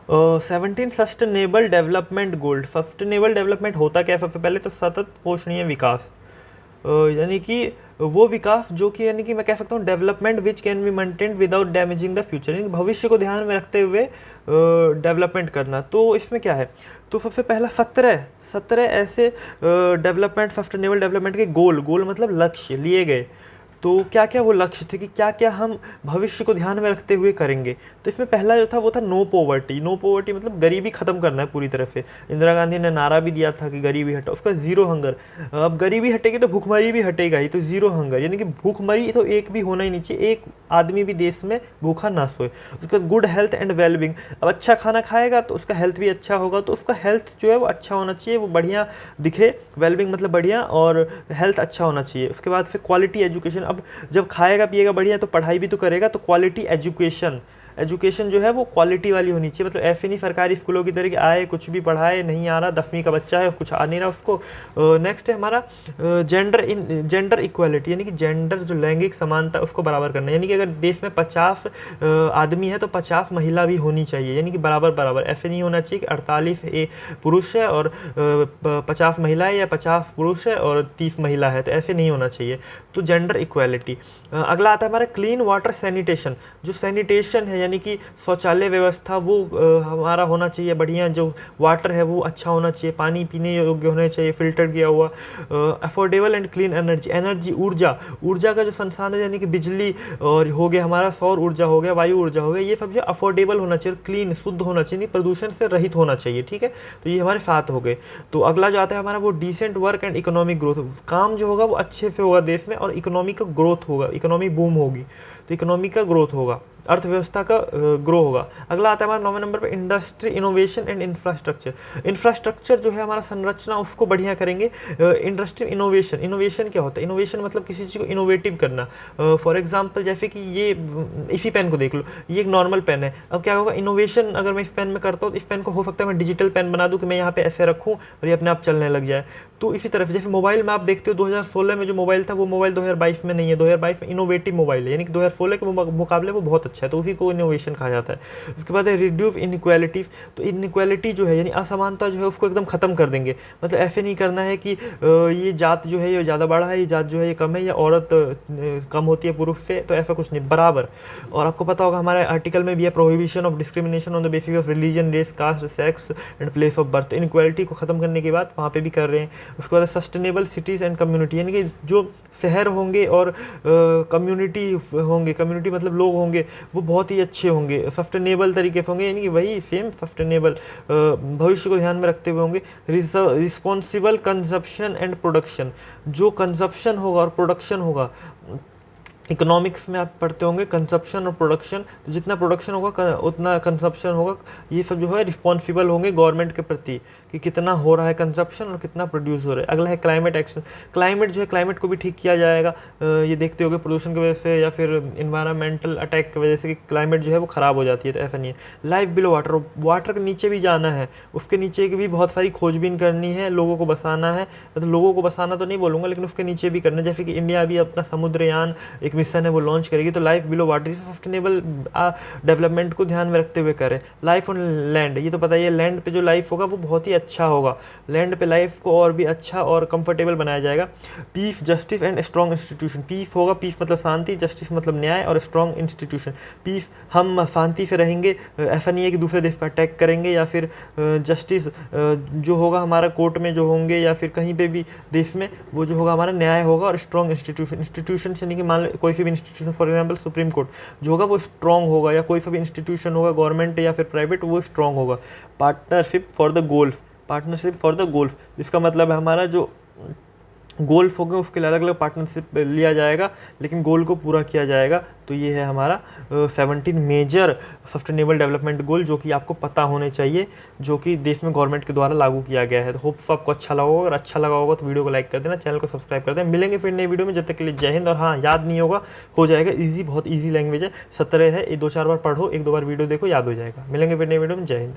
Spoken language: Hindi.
17 sustainable development goal. Sustainable development होता क्या है? सबसे पहले तो सतत पोषणीय विकास, यानी कि वो विकास जो कि, यानी कि मैं कह सकता हूँ development which can be maintained without damaging the future, यानी कि भविष्य को ध्यान में रखते हुए डेवलपमेंट करना। तो इसमें क्या है, तो सबसे पहला 17 ऐसे डेवलपमेंट, सस्टेनेबल डेवलपमेंट के गोल मतलब लक्ष्य लिए गए। तो क्या क्या वो लक्ष्य थे कि क्या क्या हम भविष्य को ध्यान में रखते हुए करेंगे। तो इसमें पहला जो था वो था नो पॉवर्टी। नो पॉवर्टी मतलब गरीबी खत्म करना है पूरी तरह से। इंदिरा गांधी ने नारा भी दिया था कि गरीबी हटाओ। उसका जीरो हंगर, अब गरीबी हटेगी तो भूखमरी भी हटेगा ही। तो जीरो हंगर यानी कि भूखमरी तो एक भी होना ही नहीं चाहिए, एक आदमी भी देश में भूखा ना सोए। उसका गुड हेल्थ एंड वेलबींग, अब अच्छा खाना खाएगा तो उसका हेल्थ भी अच्छा होगा, तो उसका हेल्थ जो है वो अच्छा होना चाहिए, वो बढ़िया दिखे। वेलबींग मतलब बढ़िया, और हेल्थ अच्छा होना चाहिए। उसके बाद फिर क्वालिटी एजुकेशन, अब जब खाएगा पिएगा बढ़िया तो पढ़ाई भी तो करेगा, तो क्वालिटी एजुकेशन, एजुकेशन जो है वो क्वालिटी वाली होनी चाहिए। मतलब ऐसे नहीं सरकारी स्कूलों की तरह कि आए कुछ भी पढ़ाए, नहीं आ रहा, 10वीं का बच्चा है कुछ आ नहीं रहा उसको। नेक्स्ट है हमारा जेंडर इक्वालिटी, यानी कि जेंडर जो लैंगिक समानता उसको बराबर करना। यानी कि अगर देश में 50 आदमी है तो 50 महिला भी होनी चाहिए, यानी कि बराबर बराबर। ऐसे नहीं होना चाहिए कि 48 पुरुष है और 50 महिला है, या 50 पुरुष है और 30 महिला है, तो ऐसे नहीं होना चाहिए। तो जेंडर इक्वालिटी। अगला आता है हमारा क्लीन वाटर सैनिटेशन। जो सैनिटेशन है यानी कि शौचालय व्यवस्था, वो हमारा होना चाहिए बढ़िया। जो वाटर है वो अच्छा होना चाहिए, पानी पीने योग्य होना चाहिए, फिल्टर किया हुआ। Affordable and clean energy, energy ऊर्जा का जो संसाधन है, यानी कि बिजली और हो गया हमारा, सौर ऊर्जा हो गया, वायु ऊर्जा हो गया, ये सब जो अफोर्डेबल होना चाहिए, क्लीन शुद्ध होना चाहिए, प्रदूषण से रहित होना चाहिए। ठीक है, तो ये हमारे 7 हो गए। तो अगला जो आता है हमारा वो decent work and economic growth. काम जो होगा वो अच्छे से होगा देश में, और इकोनॉमी का ग्रोथ होगा, इकोनॉमी बूम होगी, तो इकोनॉमी का ग्रोथ होगा, अर्थव्यवस्था का ग्रो होगा। अगला आता है हमारा 9वें नंबर पे industry innovation and infrastructure. Infrastructure जो है हमारा संरचना उसको बढ़िया करेंगे। इंडस्ट्री इनोवेशन, इनोवेशन क्या होता है? इनोवेशन मतलब किसी चीज़ को इनोवेटिव करना। फॉर एग्जांपल जैसे कि ये इसी पेन को देख लो, ये एक नॉर्मल पेन है। अब क्या होगा, इनोवेशन अगर मैं इस पेन में करता हूँ तो इस पेन को हो सकता है मैं डिजिटल पेन बना दूँ कि मैं यहाँ पे ऐसे रखूँ और ये अपने आप चलने लग जाए। तो इसी तरह जैसे मोबाइल में आप देखते हो 2016 में जो मोबाइल था वो मोबाइल 2022 में नहीं है। 2022 में इनोवेटिव मोबाइल है, यानी कि 2016 के मुकाबले वो बहुत अच्छा है, तो उसी को इनोवेशन कहा जाता है। उसके बाद है रिड्यूस इनइक्वालिटी। तो इनइक्वालिटी जो है यानी असमानता जो है उसको एकदम खत्म कर देंगे। मतलब ऐसे नहीं करना है कि ये जात जो है ये ज़्यादा बड़ा है, ये जात जो है ये कम है, या औरत कम होती है पुरुष से, तो ऐसा कुछ नहीं, बराबर। और आपको पता होगा हमारे आर्टिकल में भी है prohibition of discrimination on the basis of religion, race, caste, sex and place of birth. Inequality को खत्म करने के बाद वहाँ पे भी कर रहे हैं। उसके बाद सस्टेनेबल सिटीज़ एंड कम्युनिटी, यानी कि जो शहर होंगे और कम्युनिटी होंगे, कम्युनिटी मतलब लोग होंगे, वो बहुत ही अच्छे होंगे, सस्टेनेबल तरीके से होंगे, यानी कि वही सेम सस्टेनेबल भविष्य को ध्यान में रखते हुए होंगे। रिस्पॉन्सिबल कंजप्शन एंड प्रोडक्शन, जो कंजप्शन होगा और प्रोडक्शन होगा, इकोनॉमिक्स में आप पढ़ते होंगे कंजप्शन और प्रोडक्शन, तो जितना प्रोडक्शन होगा उतना कंजप्शन होगा। ये सब जो है रिस्पॉन्सिबल होंगे गवर्नमेंट के प्रति कि कितना हो रहा है कंजप्शन और कितना प्रोड्यूस हो रहा है। अगला है क्लाइमेट एक्शन। क्लाइमेट जो है, क्लाइमेट को भी ठीक किया जाएगा। ये देखते होंगे प्रदूषण की वजह से या फिर इन्वायरमेंटल अटैक की वजह से कि क्लाइमेट जो है वो ख़राब हो जाती है, तो ऐसा नहीं है। लाइफ बिलो वाटर, वाटर के नीचे भी जाना है, उसके नीचे की भी बहुत सारी खोजबीन करनी है, लोगों को बसाना है। मतलब लोगों को बसाना तो नहीं बोलूँगा, लेकिन उसके नीचे भी करना है। जैसे कि इंडिया अभी अपना समुद्रयान एक मिशन है वो लॉन्च करेगी, तो life below water sustainable development को ध्यान में रखते हुए करें। लाइफ ऑन लैंड, ये तो पता ही है, लैंड पे जो लाइफ होगा वो बहुत ही अच्छा होगा, लैंड पे लाइफ को और भी अच्छा और कंफर्टेबल बनाया जाएगा। Peace, justice and strong institution. Peace होगा, पीस मतलब शांति, जस्टिस मतलब न्याय, और स्ट्रॉन्ग इंस्टीट्यूशन। पीस, हम शांति से रहेंगे, ऐसा नहीं है कि दूसरे देश पर अटैक करेंगे, या फिर जस्टिस जो होगा हमारा कोर्ट में जो होंगे या फिर कहीं पे भी देश में, वो जो होगा हमारा न्याय होगा। और स्ट्रॉन्ग इंस्टीट्यूशन, इंस्टीट्यूशन से नहीं कि मान लो कोई सी भी institution, for example supreme court जो होगा वो स्ट्रॉन्ग होगा, या कोई सा भी इंस्टीट्यूशन होगा गवर्नमेंट या फिर प्राइवेट, वो स्ट्रॉन्ग होगा। Partnership for the golf, partnership for the golf, इसका मतलब है हमारा जो गोल्फ होंगे उसके लिए अलग अलग पार्टनरशिप लिया जाएगा, लेकिन गोल को पूरा किया जाएगा। तो ये है हमारा 17 मेजर सस्टेनेबल डेवलपमेंट गोल, जो कि आपको पता होने चाहिए, जो कि देश में गवर्नमेंट के द्वारा लागू किया गया है। तो होप आपको अच्छा लगा होगा, अगर अच्छा लगा होगा तो वीडियो को लाइक कर देना, चैनल को सब्सक्राइब कर देना। मिलेंगे फिर नई वीडियो में, जब तक के लिए जय हिंद। और हाँ, याद नहीं होगा हो जाएगा, ईजी, बहुत ईजी लैंग्वेज है, 17 है, 2-4 बार पढ़ो, 1-2 बार वीडियो देखो, याद हो जाएगा। मिलेंगे फिर नई वीडियो में, जय हिंद।